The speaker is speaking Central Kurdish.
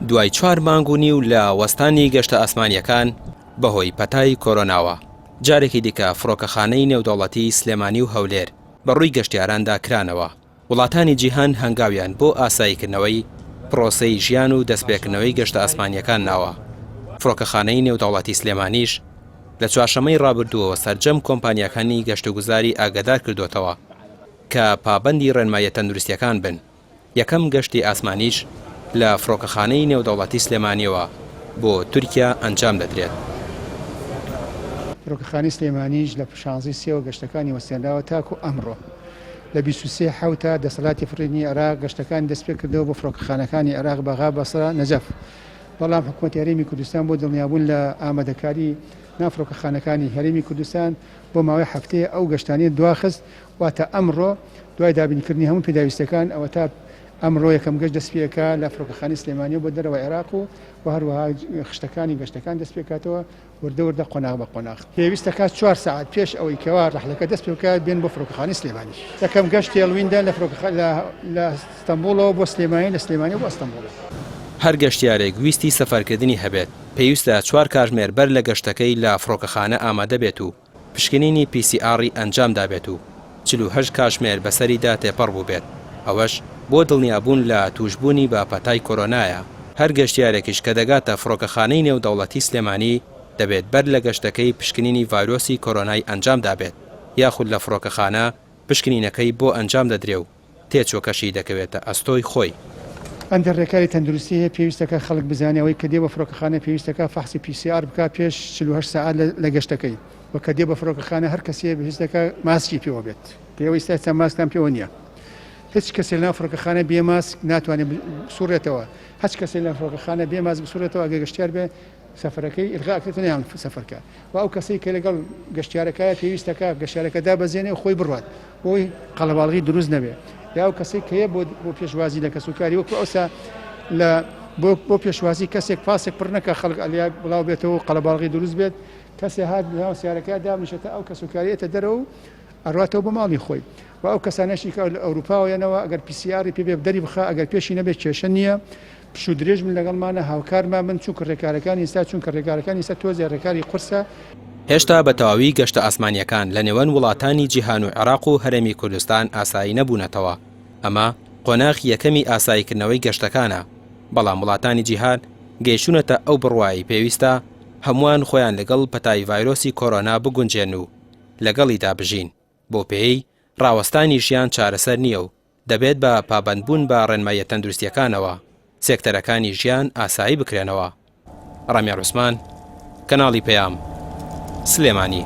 دوای 4 مانگ و نیو لە وەستانی گەشتە ئاسمانیەکان بەهۆی پەتای کۆرۆناوە جارێکی دیکە فڕۆکەخانەی نێودەوڵەتی سلێمانی و هەولێر بەڕووی گەشتیاراندا کرانەوە. وڵاتانی جیهان هەنگاویان بۆ ئاساییکردنەوەی پرۆسەی ژیان و دەستپێکردنەوەی گەشتە ئاسمانیەکان ناوە. فڕۆکەخانەی نێودەوڵەتی سلێمانیش لە چوارشەمەی ڕابردووەوە سەرجەم کۆمپانیاکانی گەشتوگوزاری ئاگادار کردوتەوە کە پابەندی ڕێنمایە تەندروستیەکان بن. یەکەم گەشتی ئاسمانیش لە فڕۆکەخانەی نێودەوڵەتی سلێمانیەوە بۆ تورکیا ئەنجام دەدرێت. فڕۆکەخانەی سلێمانیش لە 16 سێوە گەشتەکانی وەستێنراوە تاکو ئەمڕۆ لە 23 حوتە دەسەڵاتی فڕینی عێراق گەشتەکان دەست پێ کردەوە بۆ فڕۆکەخانەکانی عێراق بەغا بەسرە نەجەف. بەڵام حکوومەتی هەرێمی کوردستان بۆ دڵنیابوون لە ئامادەکاری نافرۆکەخانەکانی هەرێمی کوردستان بۆ ماوەی هەفتەیە ئەو گەشتانیە دواخست واتە ئەمڕۆ دوای دابینکردنی هەموو پێداویستەکان ئەوە تا ئەمڕۆ یەکەم گەشت دەست پێکا لە فڕۆکەخانەی سلێمانی بۆ دەرەوە عێراق و هەروەها خشتەکانی گەشتەکان دەست پێکاتەوە وردە قۆناغ بە قۆناغ. پێویستە کات 4 ساعت پێش ئەوەی کەوا ڕەحلەکە دەست پێکات بێن بۆ فڕۆکەخانەی سلێمانی. یەکەم گەشت هێڵویندا لە ئەستەمبوڵەوە بۆ سلێمانی، لە سلێمانی بۆ ئەستەمبوڵ. هەر گەشتیارێک ویستی سەفەرکردنی هەبێت پێویستە 4 کاتژمێر بەر لە گەشتەکەی لە فڕۆکەخانە ئامادە بێت و پشکنینی PCRی ئەنجام دابێت و 48 کاتژمێر بەسەریدا تێپەڕ بوو بێت. ئەوەش بۆ دڵنیابوون لە توشبوونی بە پەتای کۆرۆنایە. هەر گەشتیارێکیش کە دەگاتە فڕۆکەخانەی نێودەوڵەتی سلێمانی دەبێت بەر لە گەشتەکەی پشکنینی ڤایرۆسی کۆرۆنای ئەنجام دابێت یاخود لە فڕۆکەخانە پشکنینەکەی بۆ ئەنجام دەدرێ و تێچۆکەشی دەکەوێتە ئەستۆی خۆی. ئەندە ڕێکاری تەندروستی هەیە پێویستەکە خەڵک بزانەوەی کە دێ بە فڕۆکەخانە پێویستەکە فەحسی PCR بکە پێش 48 ساعت لە گەشتەکەی و کە دێ بە فڕۆکەخانە هەر کەسێ پێویستەکە ماسکی پێوە بێت. پێویستە چەند ماسکتان پێوە نییە. هیچ کەسێ لە فڕۆکەخانە بێ ماسک ناتوانێت بسوڕێتەوە. هیچ کەسێ لە فڕۆکەخانە بێ ماسک بسوڕێتەوە ئەگەر گەشتیار بێ سەفەرەکەی ئیلغاکردن یان سەفەرکە. و ئەو کەسەی کە لەگەڵ گەشتیارەکەیە پێویستەکە گەشتیارەکە دابەزێنێ و خۆی بڕوات بۆی قەڵەباڵغی دروست نەبێ. یا ئەو کەسێک کە هەیە بۆ پێشوازی لە کەسوکاری وەکو ئەوسا بۆ پێشوازی کەسێک پاسێک پڕ نەکە خەڵک ئەلیا بڵاو بێتەوە قەڵەباڵغی دروست بێت کەسێ هات لە سیارەکە دامنیشێتە ئەو کەسوکاریەتە دەرەوە و ئەڕاتەوە بە ماڵی خۆی. و ئەو کەسانەشی کە لە ئەوروپاوەیەنەوە ئەگەر PCRی پێ بێ دەری بخە ئەگەر پێشی نەبێت کێشە نییە پشو درێژ من لەگەڵمانە هاوکارمان من چونکە ڕێکارەکانی ئێستا چونکە ڕێکارەکانی ئێستا تۆزێ ڕێکاری قورسە. هێشتا بە تەواوی گەشتە ئاسمانیەکان لە نێوان وڵاتانی جیهان و عێراق و هەرێمی کوردستان ئاسایی نەبوونەتەوە. ئەمە قۆناغ یەکەمی ئاساییکردنەوەی گەشتەکانە. بەڵام وڵاتانی جیهان گەیشتونەتە ئەو بڕوایی پێویستە هەمووان خۆیان لەگەڵ پەتای ڤایرۆسی کۆرۆنا بگونجێن و لەگەڵیدا بژین بۆ پێی ڕاوەستانی ژیان چارەسەر نییە و دەبێت بە پابەندبوون بە ڕێنمایە تەندروستیەکانەوە سێکتەرەکانی ژیان ئاسایی بکرێنەوە. ڕامیا ڕوسمان، کەناڵی پەیام، سلێمانی.